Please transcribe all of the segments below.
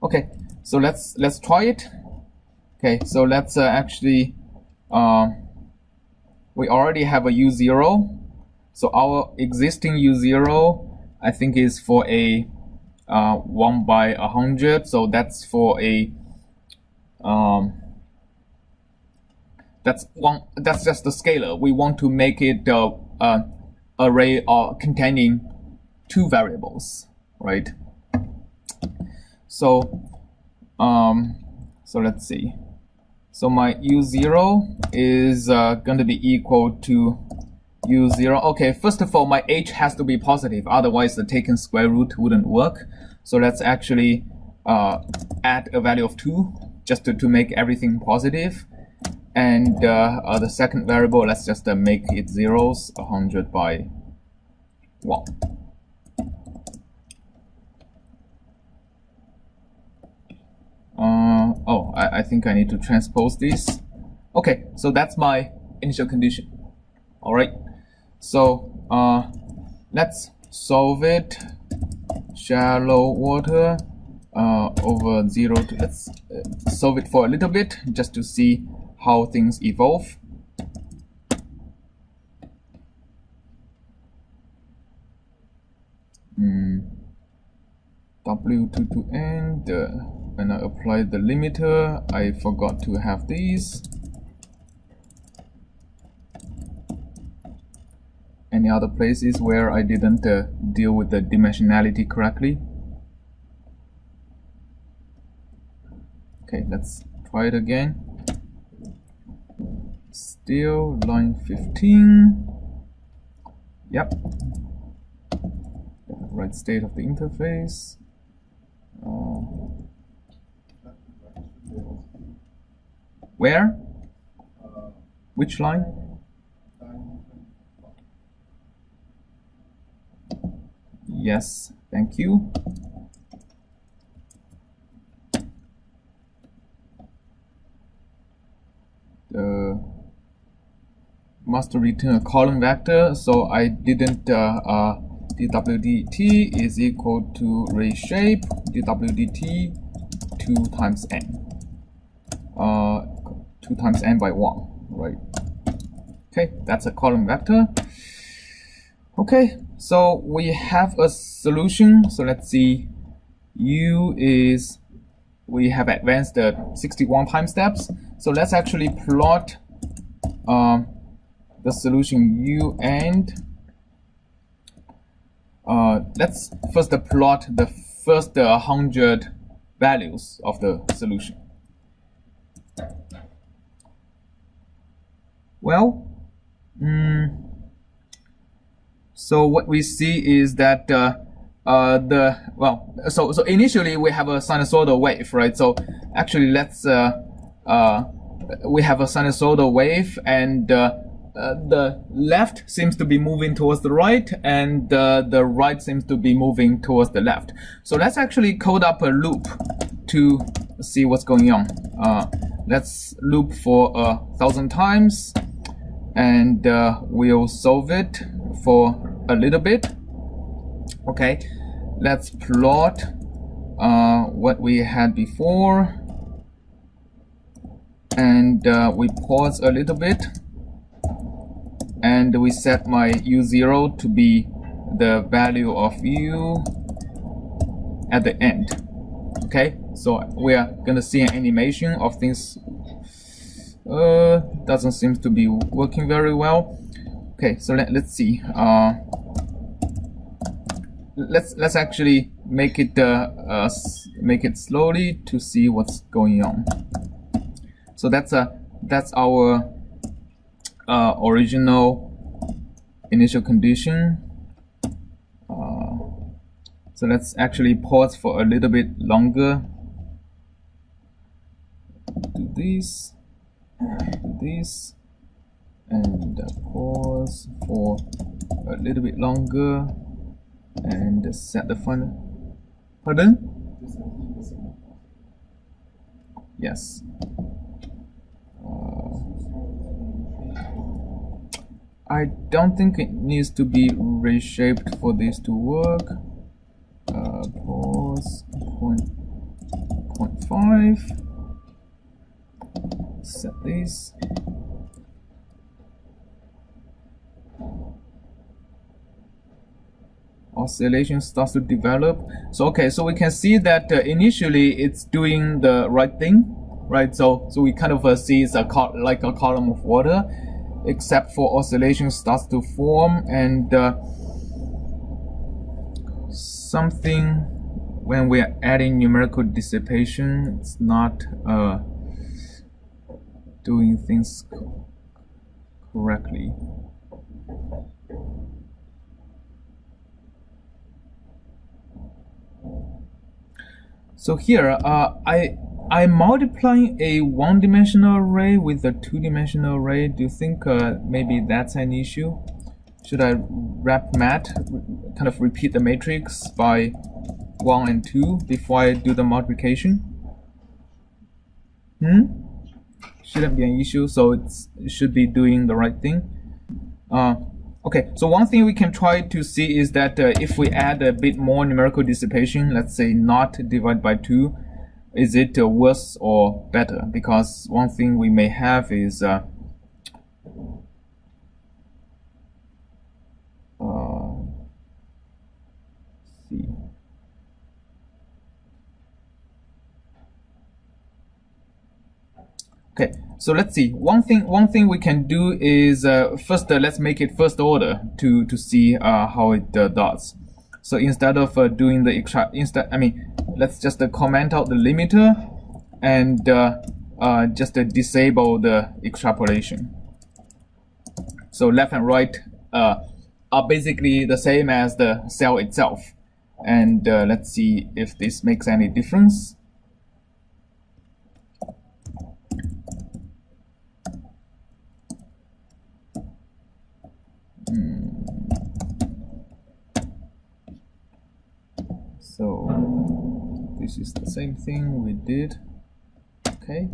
Okay, so let's try it. Okay, so let's actually we already have a U0. So our existing U0, I think, is for a 1 by 100. So that's for a that's just the scalar. We want to make it array containing 2 variables, right? So so let's see. So my U0 is going to be equal to U0. Okay, first of all, my h has to be positive, otherwise the taken square root wouldn't work. So let's actually add a value of 2 just to make everything positive. And the second variable, let's just make it zeros, 100 by 1. Oh, I think I need to transpose this. Okay, so that's my initial condition. All right, so let's solve it. Shallow water over 0 to, let's solve it for a little bit just to see how things evolve. W2 to n. When I apply the limiter, I forgot to have these. Any other places where I didn't deal with the dimensionality correctly? Okay, let's try it again. Still line 15. Yep. Right state of the interface. Where? Which line? Yes, thank you. The must return a column vector, so I didn't dwdt is equal to reshape dwdt 2 times n. 2 times n by 1, right? Okay, that's a column vector. Okay, so we have a solution. So let's see. U is, we have advanced 61 time steps. So let's actually plot the solution U, and let's first plot the first 100 values of the solution. Well, so what we see is that so initially we have a sinusoidal wave, right? So actually, let's we have a sinusoidal wave, and the left seems to be moving towards the right, and the right seems to be moving towards the left. So let's actually code up a loop to see what's going on. Let's loop for 1,000 times, and we'll solve it for a little bit. Okay, let's plot what we had before, and we pause a little bit, and we set my U0 to be the value of U at the end. Okay, so we are gonna see an animation of things. Doesn't seem to be working very well. Okay, so let's see. Let's actually make it slowly to see what's going on. So that's our original initial condition. So let's actually pause for a little bit longer. Do this, and pause for a little bit longer, and set the final. Pardon? Yes. I don't think it needs to be reshaped for this to work. Pause point 5. Set this. Oscillation starts to develop. So okay, so we can see that initially it's doing the right thing, right? So we kind of see it's like a column of water, except for oscillation starts to form, and something when we are adding numerical dissipation, it's not doing things correctly. So here, I'm multiplying a one-dimensional array with a two-dimensional array. Do you think maybe that's an issue? Should I wrap mat, kind of repeat the matrix by 1 and 2 before I do the multiplication? Shouldn't be an issue, so it should be doing the right thing. Okay, so one thing we can try to see is that if we add a bit more numerical dissipation, let's say not divided by 2, is it worse or better? Because one thing we may have is see. Okay, so let's see. One thing we can do is first let's make it first order to see how it does. So instead of doing the let's just comment out the limiter and just disable the extrapolation. So left and right are basically the same as the cell itself, and let's see if this makes any difference. So this is the same thing we did. Okay.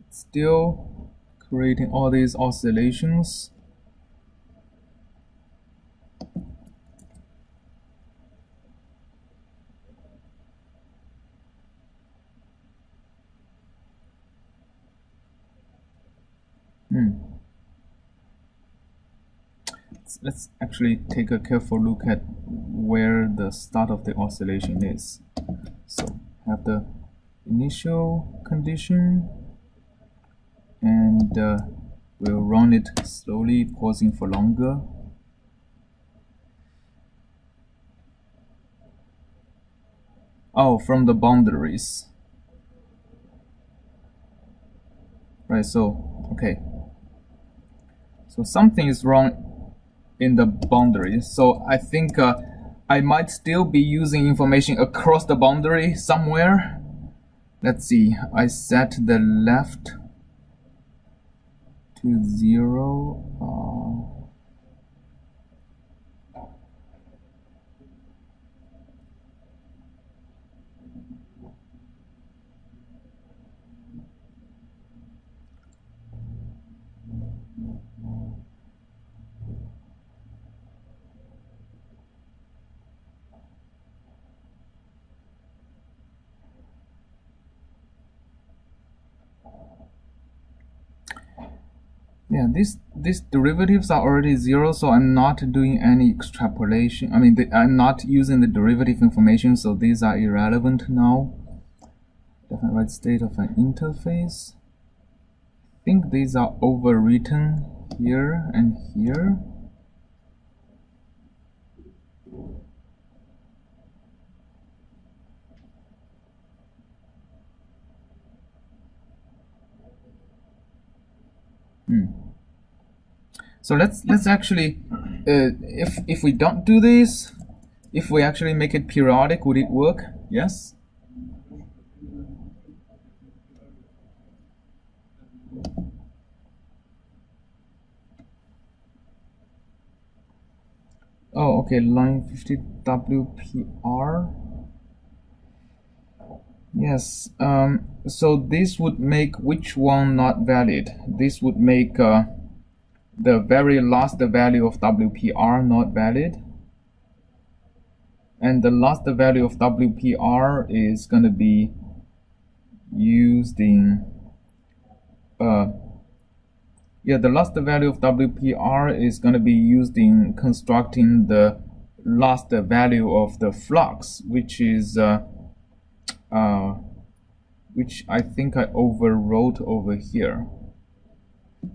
Still creating all these oscillations. Let's actually take a careful look at where the start of the oscillation is. So have the initial condition, and we'll run it slowly, pausing for longer. Oh, from the boundaries. Right, so, okay. So something is wrong in the boundary. So I think I might still be using information across the boundary somewhere. Let's see, I set the left to 0. Yeah, these derivatives are already 0, so I'm not doing any extrapolation. I mean, I'm not using the derivative information, so these are irrelevant now. Definite right state of an interface. I think these are overwritten here and here. So let's actually, if we don't do this, if we actually make it periodic, would it work? Yes. Oh, okay, line 50 WPR. Yes. So this would make which one not valid? This would make the very last value of WPR not valid, and the last value of WPR is going to be used in the last value of WPR is going to be used in constructing the last value of the flux, which is which I think I overwrote over here.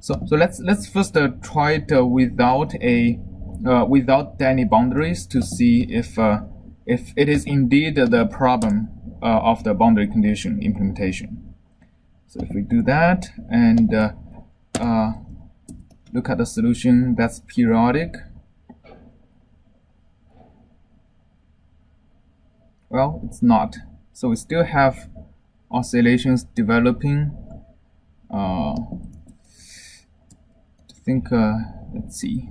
So let's first try it without any boundaries to see if it is indeed the problem of the boundary condition implementation. So if we do that and look at the solution that's periodic, well, it's not. So we still have oscillations developing. I think let's see.